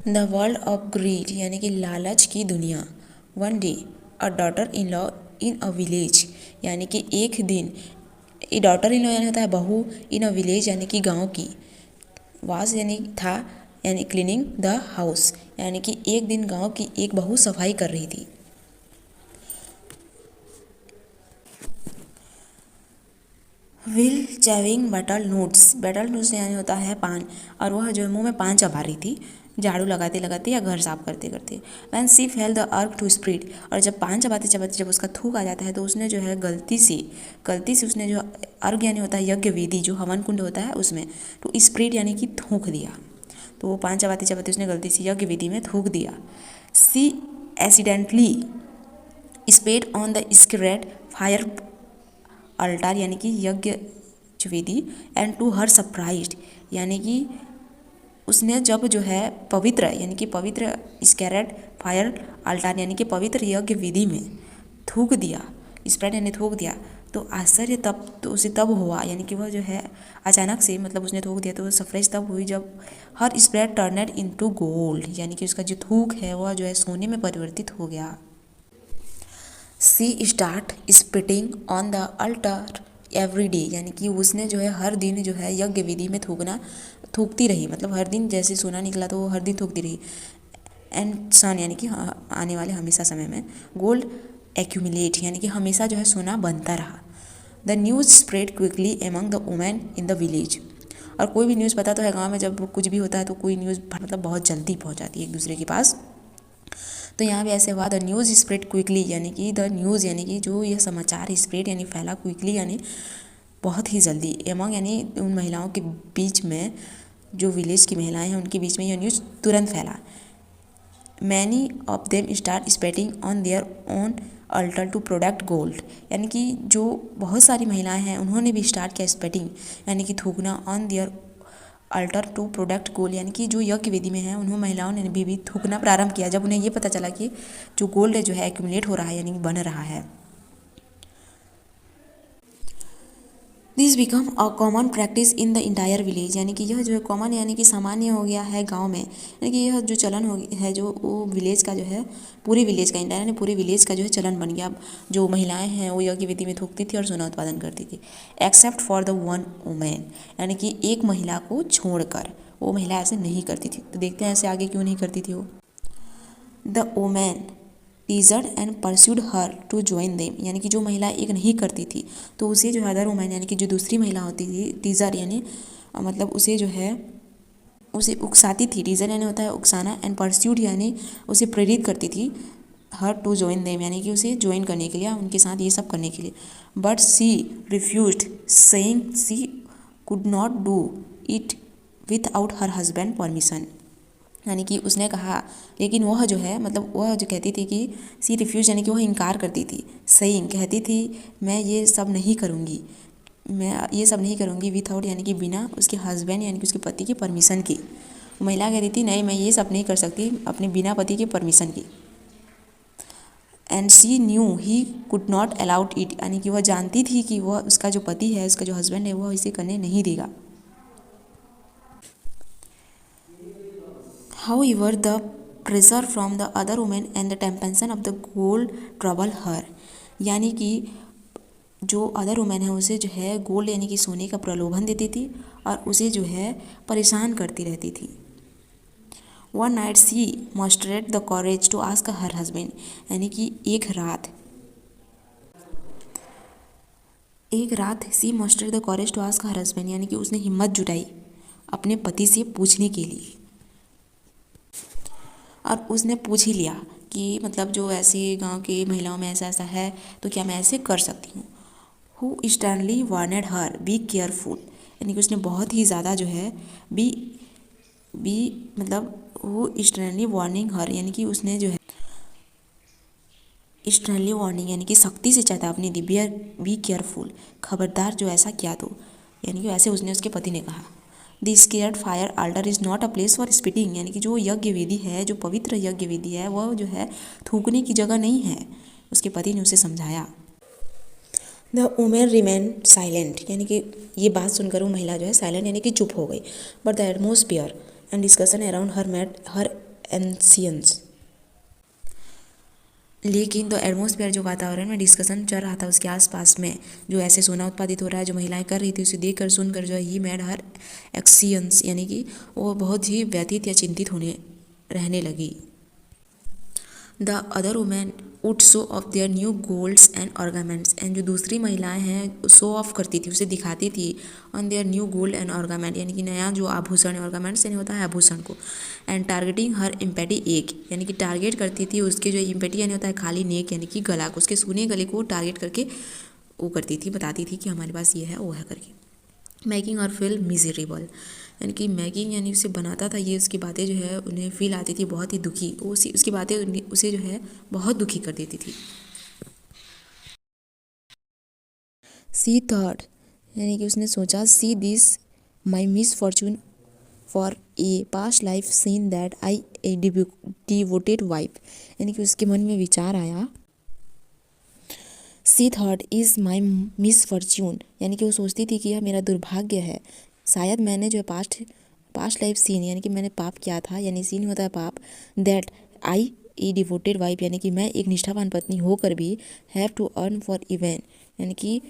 The world of grid यानी कि लालच की दुनिया। One day a daughter in law in a village यानी कि एक दिन डॉटर इन लॉ यानी होता है बहू, इन अ विलेज यानी कि गांव की, वास यानी था, यानी क्लीनिंग द हाउस यानी कि एक दिन गांव की एक बहू सफाई कर रही थी। विल चैविंग बैटल नोट्स यानी होता है पान, और वह जो मुंह में पान चबा रही थी झाड़ू लगाते लगाते या घर साफ करते करते। वैन सी फेल द अर्क टू स्प्रिट, और जब पान चबाते चबाते जब उसका थूक आ जाता है तो उसने जो है गलती से उसने जो अर्घ यानी होता है यज्ञ वेदी जो हवन कुंड होता है उसमें टू स्प्रिट यानी कि थूक दिया। तो वो पान चबाते चबाते उसने गलती से यज्ञ वेदी में थूक दिया। She accidentally spat on the sacred fire altar यानी कि यज्ञ वेदी, एंड टू हर सरप्राइज्ड यानी कि उसने जब जो है पवित्र यानी कि पवित्र स्कैरेड फायर अल्टार यानी कि पवित्र यज्ञ विधि में थूक दिया, स्प्रेड यानी थूक दिया, तो आश्चर्य तब तो उसे तब हुआ यानी कि वह जो है अचानक से मतलब उसने थूक दिया तो सरप्राइज तब हुई जब हर स्प्रेड टर्नेड इनटू गोल्ड यानी कि उसका जो थूक है वह जो है सोने में परिवर्तित हो गया। She start spitting on the altar every day यानी कि उसने जो है हर दिन जो है यज्ञ विधि में थूकती रही, मतलब हर दिन जैसे सोना निकला तो वो हर दिन थूकती रही। एंड सन यानी कि आने वाले हमेशा समय में गोल्ड एक्यूमुलेट यानी कि हमेशा जो है सोना बनता रहा। The news spread quickly among the women in the village, और कोई भी न्यूज़ पता तो है गाँव में जब कुछ भी होता है तो कोई न्यूज़ मतलब बहुत जल्दी पहुँच जाती है एक दूसरे के पास। तो यहाँ भी ऐसे हुआ द न्यूज़ स्प्रेड क्विकली यानी कि द न्यूज़ यानी कि जो यह समाचार स्प्रेड यानी फैला क्विकली यानी बहुत ही जल्दी, एमंग यानी उन महिलाओं के बीच में, जो विलेज की महिलाएं हैं उनके बीच में यह न्यूज़ तुरंत फैला। Many of them start spitting on their own altar to product gold यानी कि जो बहुत सारी महिलाएं हैं उन्होंने भी स्टार्ट किया स्पेटिंग यानी कि थूकना on their altar to product gold यानी कि जो यज्ञ वेदी में है उन्होंने महिलाओं ने भी थूकना प्रारंभ किया जब उन्हें ये पता चला कि जो गोल्ड जो है एक्यूमुलेट हो रहा है यानी बन रहा है। This become a common practice in the entire village यानी कि यह जो है कॉमन यानी कि सामान्य हो गया है गांव में, यानी कि यह जो चलन हो है जो वो विलेज का जो है पूरे विलेज का इंटायर यानी पूरे विलेज का जो है चलन बन गया। जो महिलाएं हैं वो यज्ञ विधि में थूकती थी और सोना उत्पादन करती थी, except for the one women यानी कि एक महिला को छोड़कर, वो महिला ऐसे नहीं करती थी। तो देखते हैं ऐसे आगे क्यों नहीं करती थी वो। The women teased and pursued her to join them यानी कि जो महिला एक नहीं करती थी तो उसे जो अदर वुमेन यानी कि जो दूसरी महिला होती थी, टीजर यानी मतलब उसे जो है उसे उकसाती थी, टीजर यानी होता है उकसाना, एंड परस्यूड यानी उसे प्रेरित करती थी, हर टू ज्वाइन देम यानी कि उसे ज्वाइन करने के लिए, उनके साथ ये सब करने के लिए। But she refused saying she could not do it without her husband permission यानी कि उसने कहा, लेकिन वह जो है मतलब वह जो कहती थी कि सी रिफ्यूज यानी कि वह इनकार करती थी, सेइंग कहती थी मैं ये सब नहीं करूँगी, मैं ये सब नहीं करूँगी विथआउट यानी कि बिना उसके हस्बैंड यानी कि उसके पति की परमिशन की। महिला कहती थी नहीं मैं ये सब नहीं कर सकती अपने बिना पति के परमिशन की। And she knew he could not allowed it यानी कि वह जानती थी कि वह उसका जो पति है, उसका जो हस्बैंड है, वह इसे करने नहीं देगा। However, the pressure from the other women and the temptation of the gold trouble her यानी कि जो अदर वुमेन है उसे जो है गोल्ड यानी कि सोने का प्रलोभन देती थी और उसे जो है परेशान करती रहती थी। One night she mustered the courage to ask her husband यानी कि एक रात she mustered the courage to ask her husband यानी कि उसने हिम्मत जुटाई अपने पति से पूछने के लिए, और उसने पूछ ही लिया कि मतलब जो ऐसी गांव की महिलाओं में ऐसा ऐसा है तो क्या मैं ऐसे कर सकती हूँ। Who sternly warned her be careful यानी कि उसने बहुत ही ज़्यादा जो है बी बी मतलब हु स्टर्नली वार्निंग हर यानी कि उसने जो है स्टर्नली वार्निंग यानी कि सख्ती से चेतावनी दी, बी केयरफुल खबरदार जो ऐसा किया तो, यानी कि ऐसे उसने उसके पति ने कहा। The scared fire alter is not a place for spitting यानी कि जो यज्ञ वेदी है, जो पवित्र यज्ञ वेदी है, वह जो है थूकने की जगह नहीं है, उसके पति ने उसे समझाया। द वुमेन रिमेन साइलेंट यानी कि ये बात सुनकर वो महिला जो है साइलेंट यानी कि चुप हो गई। But the atmosphere and discussion around her ancients. लेकिन तो एटमॉस्फेयर जो वातावरण में डिस्कशन चल रहा था उसके आसपास में, जो ऐसे सोना उत्पादित हो रहा है जो महिलाएं कर रही थी, उसे देखकर सुनकर जो है ही मेड हर एक्सियंस, यानी कि वो बहुत ही व्यथित या चिंतित होने रहने लगी। The other women would show off their new golds and ornaments, and जो दूसरी महिलाएं हैं शो ऑफ करती थी, उसे दिखाती थी on their new gold and ornament, यानी कि नया जो आभूषण, ऑर्नामेंट्स यानी होता है आभूषण को, एंड टारगेटिंग हर इम्पेटी एक, यानी कि टारगेट करती थी उसके जो इम्पेटी यानी होता है खाली नेक, यानी कि गला को, उसके सूने गले को टारगेट करके वो करती थी, बताती थी कि हमारे पास ये है वो है करके। मेकिंग और फील मिजरेबल, यानी कि मेकिंग यानी उसे बनाता था, ये उसकी बातें जो है उन्हें फील आती थी बहुत ही दुखी, वो उसकी बातें उसे जो है बहुत दुखी कर देती थी। सी थॉट, यानी कि उसने सोचा, she this my misfortune for a past life sin that I a devoted wife, यानी कि उसके मन में विचार आया, she thought is my misfortune, यानी कि वो सोचती थी कि यह मेरा दुर्भाग्य है, शायद मैंने जो है पास्ट लाइफ सीन, यानी कि मैंने पाप किया था, यानी सीन होता है पाप, that I a devoted wife, यानी कि मैं एक निष्ठावान पत्नी होकर भी have to yearn for even, यानी कि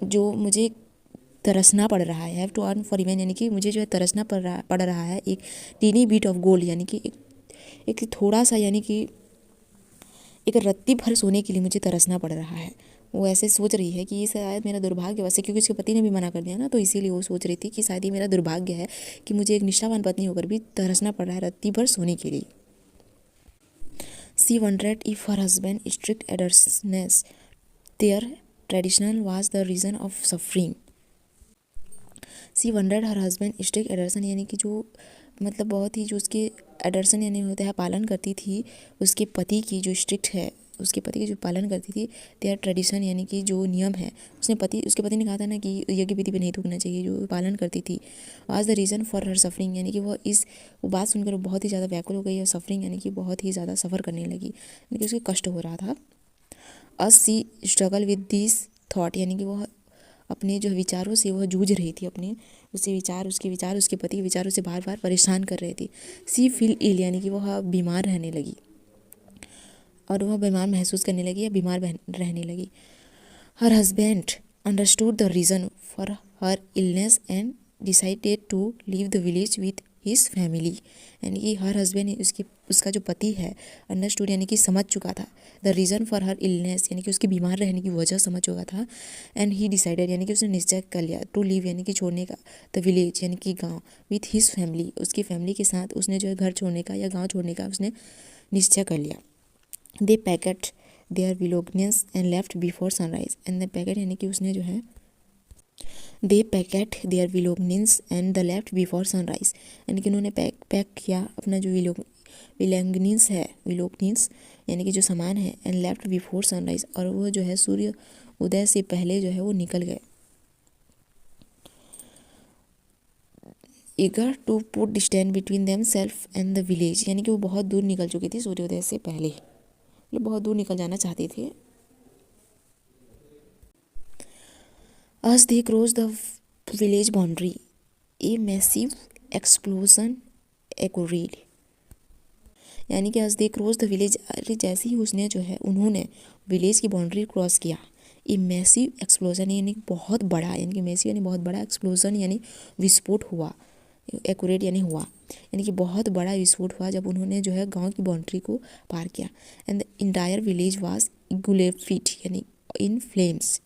जो मुझे तरसना पड़ रहा है, have to yearn for even, यानी कि मुझे जो है तरसना पड़ रहा है एक टीनी बीट ऑफ गोल्ड, यानी कि एक थोड़ा सा, यानी कि एक रत्ती भर सोने के लिए मुझे तरसना पड़ रहा है। वो ऐसे सोच रही है कि ये शायद मेरा दुर्भाग्य, वैसे क्योंकि उसके पति ने भी मना कर दिया ना, तो इसीलिए वो सोच रही थी कि शायद ये मेरा दुर्भाग्य है कि मुझे एक निष्ठावान पत्नी होकर भी तरसना पड़ रहा है रत्ती भर सोने के लिए। She wondered if her husband strict adherence their traditional was the reason of suffering. She wondered her husband strict adherence, यानी कि जो मतलब बहुत ही जो उसके एडर्सन यानी होता है पालन करती थी उसके पति की, जो स्ट्रिक्ट है उसके पति की जो पालन करती थी, देयर ट्रेडिशन, यानी कि जो नियम है उसके पति ने कहा था ना कि यज्ञ विधि पे नहीं थूकना चाहिए, जो पालन करती थी, was the reason for her suffering, यानी कि वो बात सुनकर बहुत ही ज़्यादा व्याकुल हो गई, और सफरिंग यानी कि बहुत ही ज़्यादा सफ़र करने लगी, यानी कि उसके कष्ट हो रहा था। अस सी स्ट्रगल विद दिस थॉट, यानी कि वह अपने जो विचारों से वह जूझ रही थी, अपने उसके विचार उसके पति के विचारों से बार बार परेशान कर रही थी। सी फील इल, यानी कि वह बीमार रहने लगी, और वह बीमार महसूस करने लगी या बीमार रहने लगी। Her husband understood the reason for her illness and decided to leave the village with his family, यानी कि हर हस्बैंड उसका जो पति है अंडरस्टूड, यानी कि समझ चुका था, the reason for her illness, यानी कि उसके बीमार रहने की वजह समझ चुका था, एंड ही डिसाइडेड, यानी कि उसने निश्चय कर लिया, टू लीव, यानी कि छोड़ने का, द विलेज यानी कि गांव, विथ हिज फैमिली, उसकी फैमिली के साथ उसने जो है घर छोड़ने का या गांव छोड़ने का उसने निश्चय कर लिया। They packed their belongings and left before sunrise, and the packed यानी कि उसने जो है they packed their belongings and the left before sunrise, यानी कि उन्होंने पैक किया अपना जो बिलोंगिंग्स है, बिलोंगिंग्स यानी कि जो सामान है, एंड लेफ्ट बिफोर सनराइज, और वो जो है सूर्य उदय से पहले जो है वो निकल गए। Eager to put distance between them self and the village, यानी कि वो बहुत दूर निकल चुकी थी सूर्योदय से पहले, ये बहुत दूर निकल जाना चाहती थी। As they crossed the village boundary, a massive explosion occurred, यानी कि as they crossed the village, अरे जैसे ही उसने जो है उन्होंने विलेज की बाउंड्री क्रॉस किया, ए मैसिव एक्सप्लोजन यानी बहुत बड़ा, यानी कि मैसिव यानी बहुत बड़ा, एक्सप्लोजन यानी विस्फोट हुआ, एक्यूरेट यानी हुआ, यानी कि बहुत बड़ा विस्फोट हुआ जब उन्होंने जो है गांव की बाउंड्री को पार किया, and the entire village was engulfed यानी इन फ्लेम्स,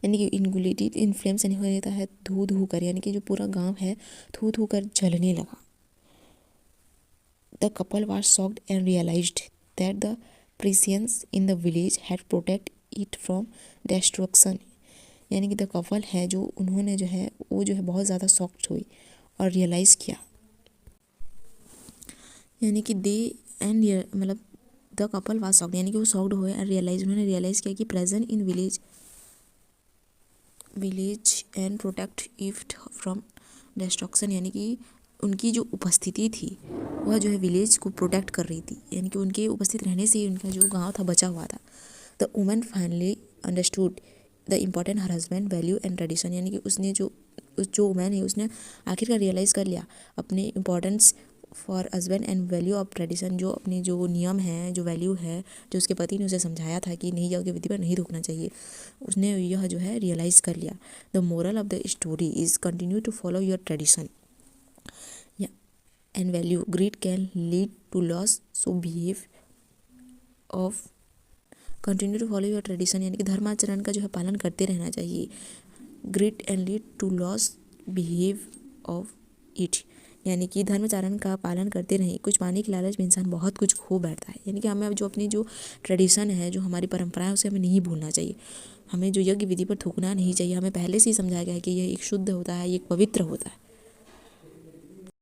यानी कि इंगुलेटेड इन फ्लेम्स यानी हो जाता है धू धू कर, यानी कि जो पूरा गांव है धू धू कर जलने लगा। The couple was shocked and realised that the presence in the village had protect it from destruction, यानी कि द कपल है जो उन्होंने जो है वो जो है बहुत ज़्यादा शॉक्ड हुई और रियलाइज़ किया, यानी कि दे एंड मतलब द कपल वाज शॉक्ड, यानी कि वो शॉक्ड हुए और उन्होंने रियलाइज़ किया कि present in village and protect it from destruction, यानी कि उनकी जो उपस्थिति थी वह जो है विलेज को प्रोटेक्ट कर रही थी, यानी कि उनके उपस्थित रहने से ही उनका जो गांव था बचा हुआ था। The woman finally understood the important her husband value and tradition, यानी कि उसने जो वुमन है उसने आखिरकार रियलाइज़ कर लिया अपने importance for husband and value of tradition, जो अपने जो नियम है, जो वैल्यू है, जो उसके पति ने उसे समझाया था कि नहीं, यज्ञ विधि पर नहीं रुकना चाहिए, उसने यह जो है रियलाइज कर लिया। The moral of the story is continue to follow your tradition and value, greed can lead to loss, so beware of continue to follow your tradition, यानी कि धर्माचरण का जो है पालन करते रहना चाहिए। Greed and lead to loss, beware of it, यानी कि धर्माचरण का पालन करते रहें, कुछ पाने के लालच में इंसान बहुत कुछ खो बैठता है। यानी कि हमें जो अपनी जो ट्रेडिशन है, जो हमारी परंपरा है, उसे हमें नहीं भूलना चाहिए। हमें जो यज्ञ विधि पर थूकना नहीं चाहिए। हमें पहले से ही समझाया गया है कि ये एक शुद्ध होता है, ये एक पवित्र होता है।